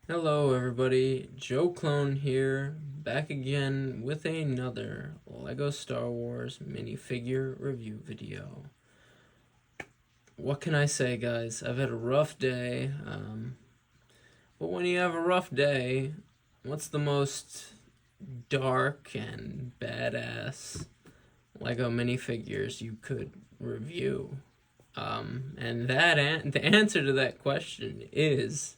Hello everybody, Joe Clone here, back again with another LEGO Star Wars minifigure review video. What can I say, guys? I've had a rough day, but when you have a rough day, what's the most dark and badass LEGO minifigures you could review? And the answer to that question is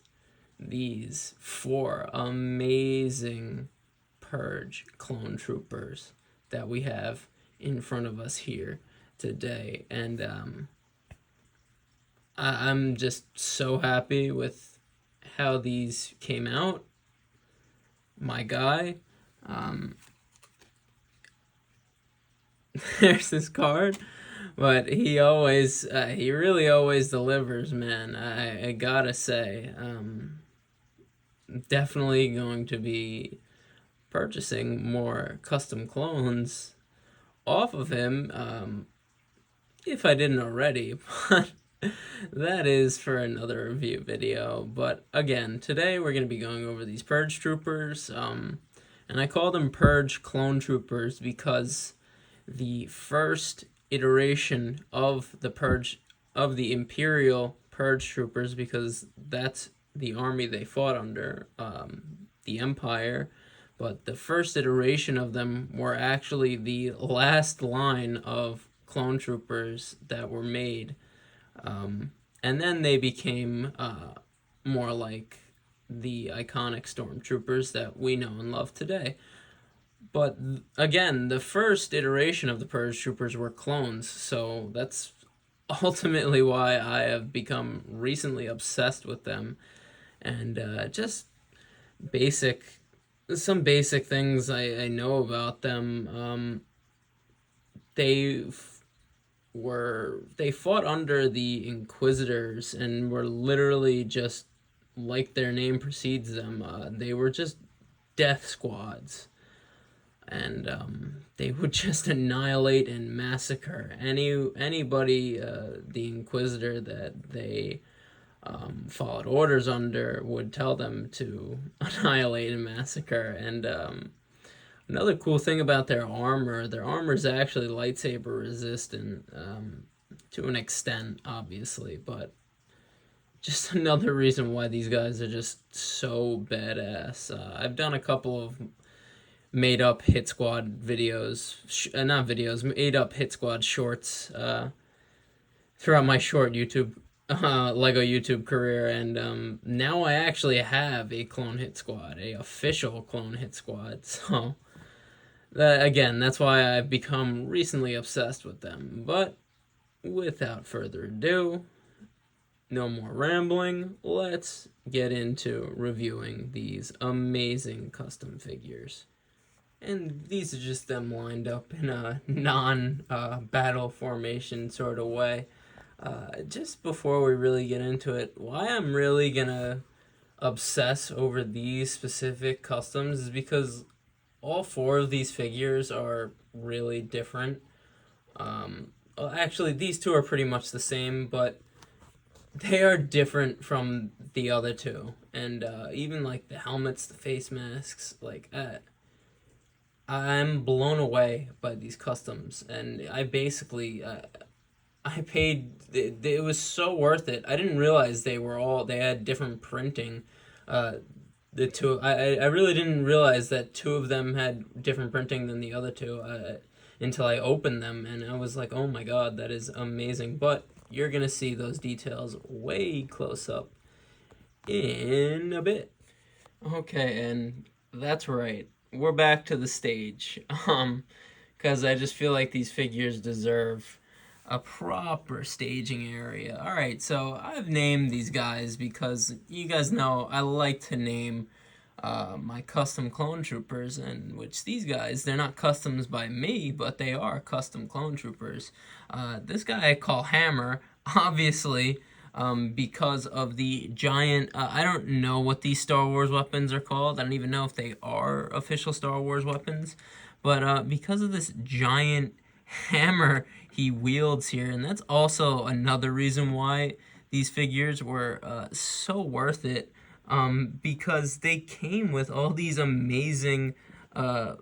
these four amazing Purge clone troopers that we have in front of us here today. And I'm just so happy with how these came out. My guy, um, there's this card, but he really always delivers, man. I gotta say, definitely going to be purchasing more custom clones off of him, if I didn't already, but that is for another review video. But again, today we're going to be going over these Purge Troopers, and I call them Purge Clone Troopers because the first iteration of the Imperial Purge Troopers, because that's the army they fought under, the Empire, but the first iteration of them were actually the last line of clone troopers that were made. And then they became more like the iconic stormtroopers that we know and love today. But again, the first iteration of the Purge Troopers were clones, so that's ultimately why I have become recently obsessed with them. And just basic some basic things I know about them. They they fought under the Inquisitors and were literally just like their name precedes them. They were just death squads, and they would just annihilate and massacre anybody the Inquisitor that they followed orders under would tell them to annihilate and massacre. And another cool thing about their armor is actually lightsaber resistant, to an extent, obviously, but just another reason why these guys are just so badass. I've done a couple of made up Hit Squad videos, not videos, made up Hit Squad shorts throughout my short Lego YouTube career, and now I actually have a clone hit squad, a official clone hit squad. So again, that's why I've become recently obsessed with them. But without further ado, no more rambling. Let's get into reviewing these amazing custom figures. And these are just them lined up in a non-battle formation sort of way. Just before we really get into it, why I'm really gonna obsess over these specific customs is because all four of these figures are really different. Well, actually, these two are pretty much the same, but they are different from the other two. And even like the helmets, the face masks, I'm blown away by these customs. And I basically I paid. It was so worth it. I didn't realize they had different printing. The two, I really didn't realize that two of them had different printing than the other two, until I opened them, and I was like, oh my god, that is amazing. But you're gonna see those details way close up in a bit. Okay, and that's right. We're back to the stage. Because I just feel like these figures deserve a proper staging area. All right, so I've named these guys because you guys know I like to name my custom clone troopers, and which these guys, they're not customs by me, but they are custom clone troopers. This guy I call Hammer, obviously, because of the giant. I don't know what these Star Wars weapons are called. I don't even know if they are official Star Wars weapons, but because of this giant hammer he wields here, and that's also another reason why these figures were so worth it. because they came with all these amazing, I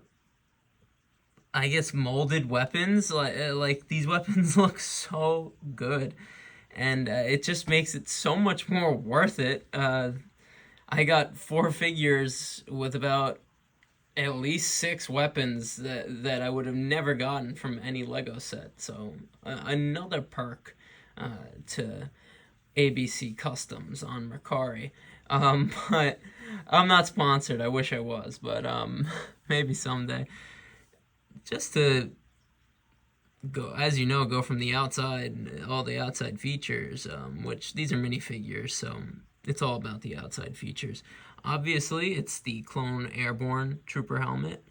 guess, molded weapons. Like these weapons look so good, and it just makes it so much more worth it. I got 4 figures with about at least 6 weapons that I would have never gotten from any Lego set. So another perk to ABC Customs on Mercari. But I'm not sponsored. I wish I was, but maybe someday. Just to go, as you know, go from the outside, all the outside features, which these are minifigures, so it's all about the outside features. Obviously, it's the clone airborne trooper helmet,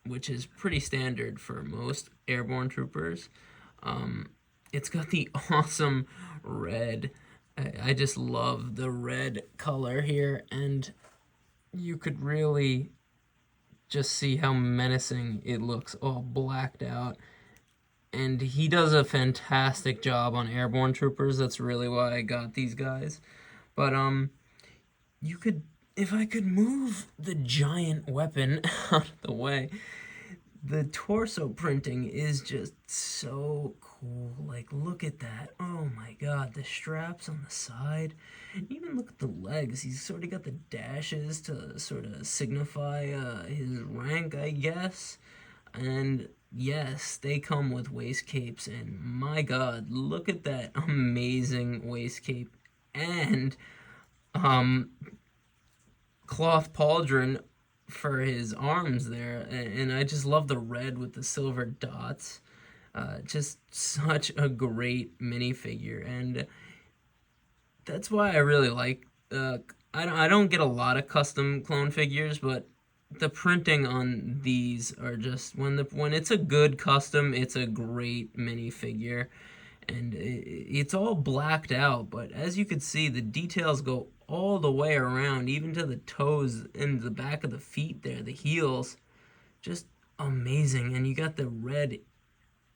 which is pretty standard for most airborne troopers. It's got the awesome red. I just love the red color here, and you could really just see how menacing it looks, all blacked out. And he does a fantastic job on airborne troopers. That's really why I got these guys. But you could, if I could move the giant weapon out of the way, the torso printing is just so cool. Like, look at that. Oh my god, the straps on the side. Even look at the legs. He's sort of got the dashes to sort of signify his rank, I guess. And yes, they come with waist capes, and my god, look at that amazing waist cape. And cloth pauldron for his arms there, and I just love the red with the silver dots. Just such a great minifigure, and that's why I really like. I don't get a lot of custom clone figures, but the printing on these are just when it's a good custom, it's a great minifigure, and it's all blacked out. But as you can see, the details go all the way around, even to the toes and the back of the feet there, the heels. Just amazing. And you got the red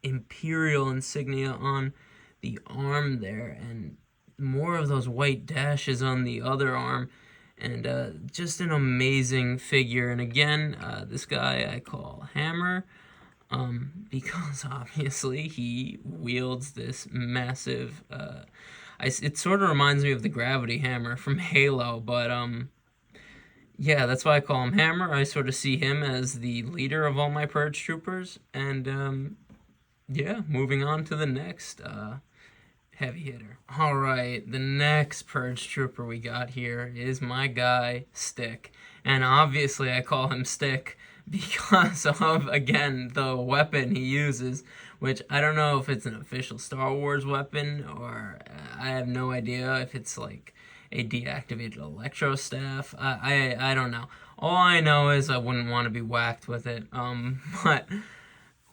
Imperial insignia on the arm there, and more of those white dashes on the other arm. And just an amazing figure. And again, this guy I call Hammer, because obviously he wields this massive... it sort of reminds me of the gravity hammer from Halo, but yeah, that's why I call him Hammer. I sort of see him as the leader of all my Purge Troopers, and yeah, moving on to the next heavy hitter. All right, the next Purge Trooper we got here is my guy Stick, and obviously I call him Stick because of, again, the weapon he uses, which I don't know if it's an official Star Wars weapon, or I have no idea if it's like a deactivated electro staff. I don't know. All I know is I wouldn't want to be whacked with it. But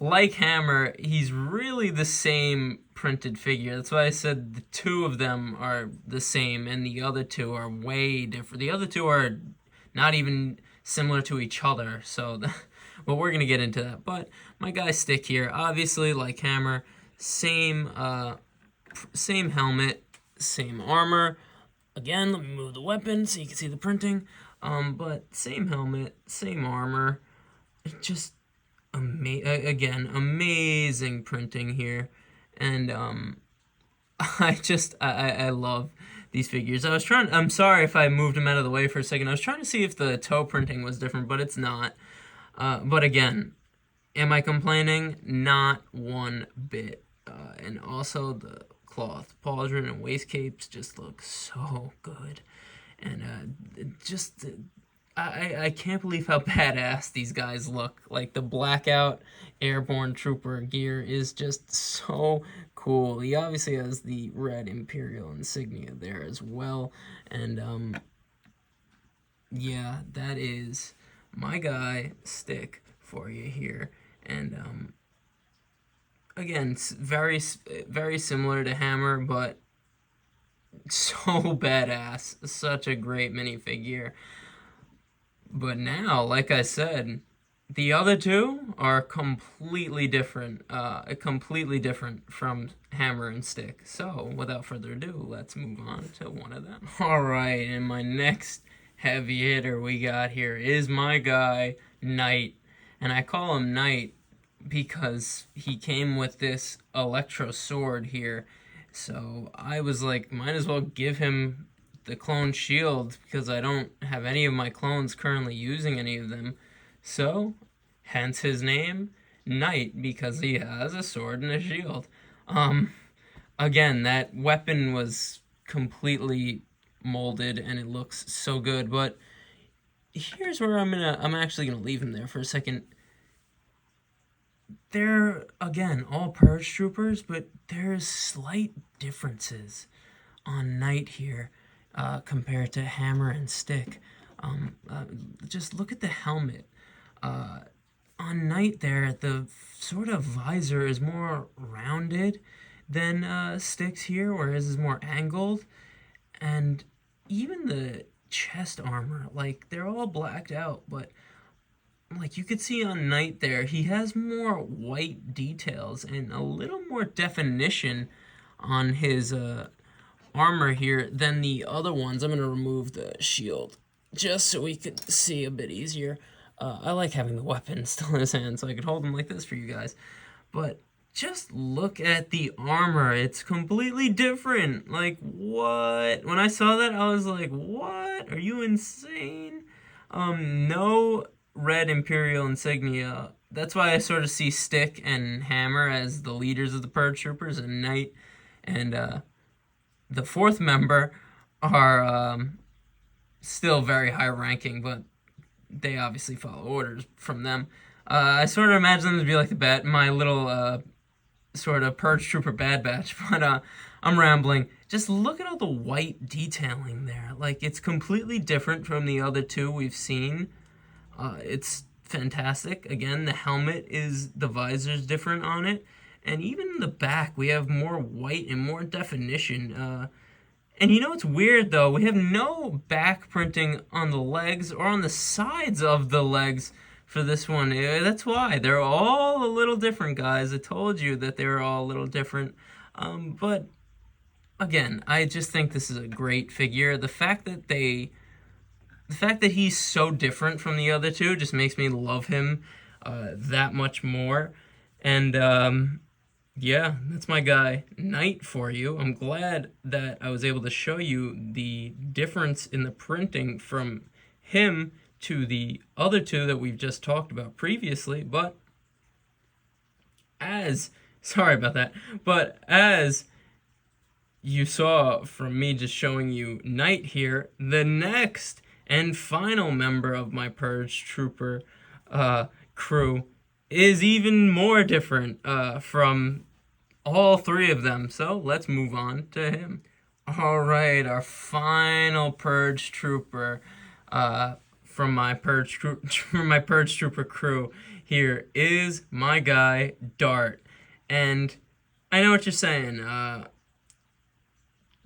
like Hammer, he's really the same printed figure. That's why I said the two of them are the same, and the other two are way different. The other two are not even similar to each other, so well, we're gonna get into that. But my guy Stick here, obviously like Hammer, same helmet, same armor. Again, let me move the weapon so you can see the printing. But same helmet, same armor. Just again, amazing printing here, and I love these figures. I'm sorry if I moved them out of the way for a second. I was trying to see if the toe printing was different, but it's not. But again, am I complaining? Not one bit. And also the cloth pauldron and waist capes just look so good. And I can't believe how badass these guys look. Like, the blackout airborne trooper gear is just so cool. He obviously has the red Imperial insignia there as well. And yeah, that is my guy Stick for you here. And again, very similar to Hammer, but so badass. Such a great minifigure. But now, like I said, the other two are completely different from Hammer and Stick. So, without further ado, let's move on to one of them. All right, and my next heavy hitter we got here is my guy, Knight. And I call him Knight because he came with this electro sword here. So I was like, might as well give him the clone shield because I don't have any of my clones currently using any of them. So, hence his name, Knight, because he has a sword and a shield. Again, that weapon was completely molded and it looks so good, but here's where I'm actually gonna leave him there for a second. They're, again, all Purge Troopers, but there's slight differences on Knight here compared to Hammer and Stick. Just look at the helmet. On Knight there, the sort of visor is more rounded than Stick's here, whereas is more angled. And even the chest armor, like, they're all blacked out, but like you could see on Knight there, he has more white details and a little more definition on his armor here than the other ones. I'm going to remove the shield just so we could see a bit easier. I like having the weapon still in his hand so I could hold him like this for you guys. But just look at the armor. It's completely different. Like, what? When I saw that, I was like, what? Are you insane? No red Imperial insignia. That's why I sort of see Stick and Hammer as the leaders of the Purge Troopers, and Knight and the fourth member are still very high ranking, but they obviously follow orders from them. I sort of imagine them to be like my little sort of Purge Trooper Bad Batch, but I'm rambling. Just look at all the white detailing there. Like, it's completely different from the other two we've seen. It's fantastic. Again, the helmet the visor's different on it. And even in the back, we have more white and more definition. And you know what's weird, though? We have no back printing on the legs or on the sides of the legs for this one. That's why. They're all a little different, guys. I told you that they were all a little different. But, again, I just think this is a great figure. The fact that he's so different from the other two just makes me love him that much more. And, yeah, that's my guy, Knight, for you. I'm glad that I was able to show you the difference in the printing from him to the other two that we've just talked about previously. But sorry about that, but as you saw from me just showing you Knight here, the next and final member of my Purge Trooper crew is even more different from all three of them. So let's move on to him. All right, our final Purge Trooper from my Purge Trooper crew here is my guy Dart. And I know what you're saying.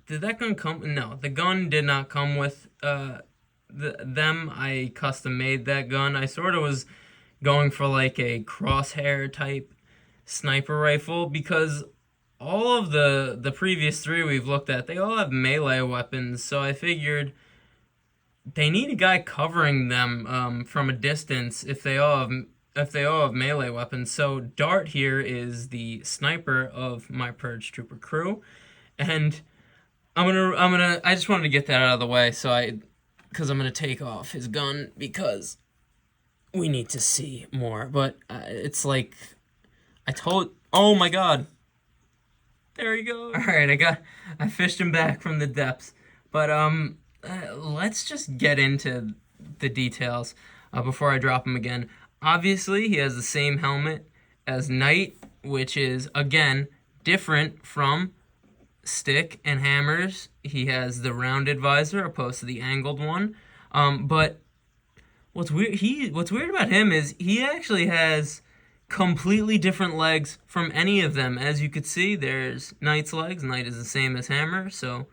Did that gun come? No, the gun did not come with them. I custom made that gun. I sort of was going for like a crosshair type sniper rifle because all of the previous three we've looked at, they all have melee weapons, so I figured they need a guy covering them from a distance if they all have melee weapons. So Dart here is the sniper of my Purge Trooper crew, and I just wanted to get that out of the way, because I'm gonna take off his gun because we need to see more. But it's like oh my god, there he goes. All right, I fished him back from the depths. But let's just get into the details before I drop him again. Obviously, he has the same helmet as Knight, which is again different from Stick and Hammers. He has the rounded visor opposed to the angled one. But what's weird about him is he actually has completely different legs from any of them. As you could see, there's Knight's legs. Knight is the same as Hammer, so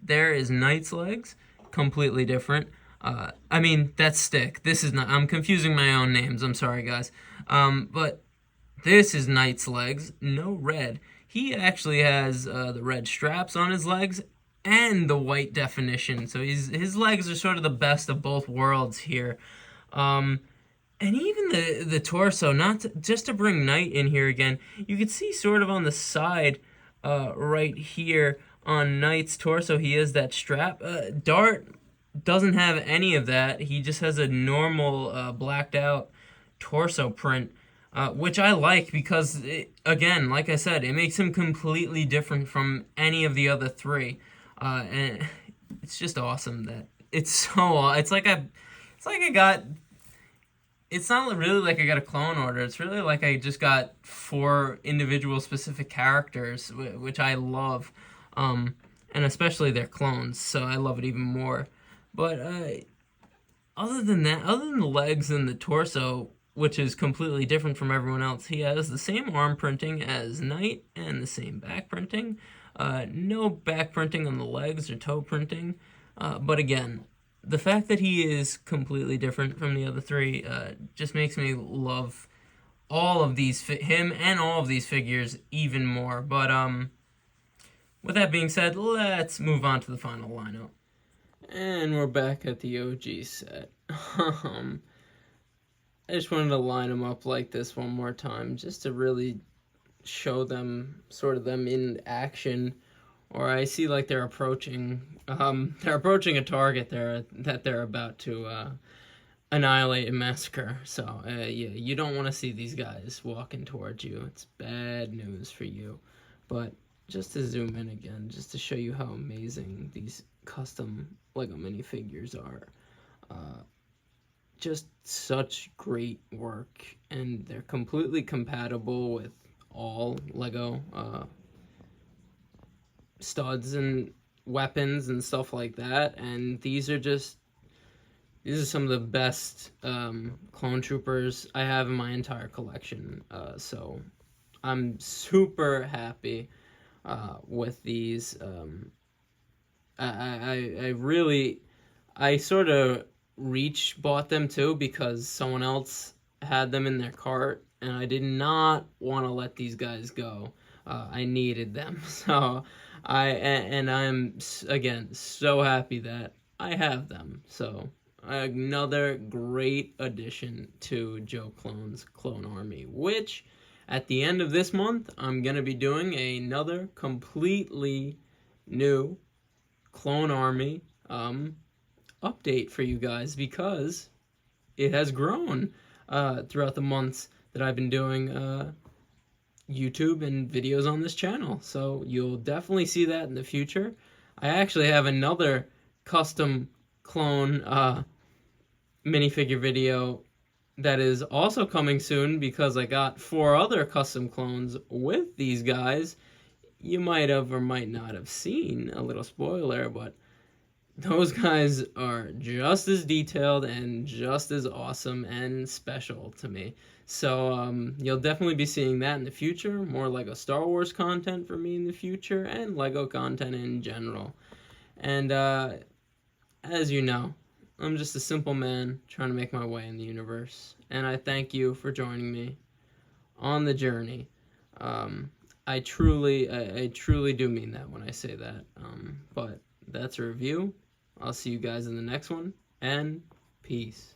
there is Knight's legs, completely different. I mean, that's Stick. This is not. I'm confusing my own names. I'm sorry, guys. But this is Knight's legs. No red. He actually has the red straps on his legs and the white definition. So his legs are sort of the best of both worlds here. Um, and even the torso, not to, just to bring Knight in here again, you can see sort of on the side, right here on Knight's torso, he has that strap. Dart doesn't have any of that. He just has a normal blacked out torso print, which I like because, again, like I said, it makes him completely different from any of the other three, and it's just awesome that it's so. It's like I got. It's not really like I got a clone order. It's really like I just got 4 individual specific characters, which I love, and especially their clones. So I love it even more. But other than that, other than the legs and the torso, which is completely different from everyone else, he has the same arm printing as Knight and the same back printing. No back printing on the legs or toe printing. But again, the fact that he is completely different from the other 3 just makes me love all of these, him and all of these figures even more. But with that being said, let's move on to the final lineup. And we're back at the OG set. I just wanted to line them up like this one more time, just to really show them, sort of them in action. Or I see like they're approaching a target that they're about to annihilate and massacre. So yeah, you don't want to see these guys walking towards you. It's bad news for you. But just to zoom in again, just to show you how amazing these custom Lego minifigures are. Just such great work, and they're completely compatible with all Lego studs and weapons and stuff like that. And these are some of the best clone troopers I have in my entire collection. So I'm super happy with these. I sort of bought them too because someone else had them in their cart, and I did not want to let these guys go. I needed them, so I'm again so happy that I have them. So another great addition to Joe Clone's Clone Army, which at the end of this month I'm gonna be doing another completely new Clone Army update for you guys, because it has grown throughout the months that I've been doing YouTube and videos on this channel. So you'll definitely see that in the future. I actually have another custom clone minifigure video that is also coming soon, because I got 4 other custom clones with these guys. You might have or might not have seen, a little spoiler, but those guys are just as detailed and just as awesome and special to me. So you'll definitely be seeing that in the future. More Lego Star Wars content for me in the future, and Lego content in general. And as you know, I'm just a simple man trying to make my way in the universe. And I thank you for joining me on the journey. I truly do mean that when I say that. But that's a review. I'll see you guys in the next one, and peace.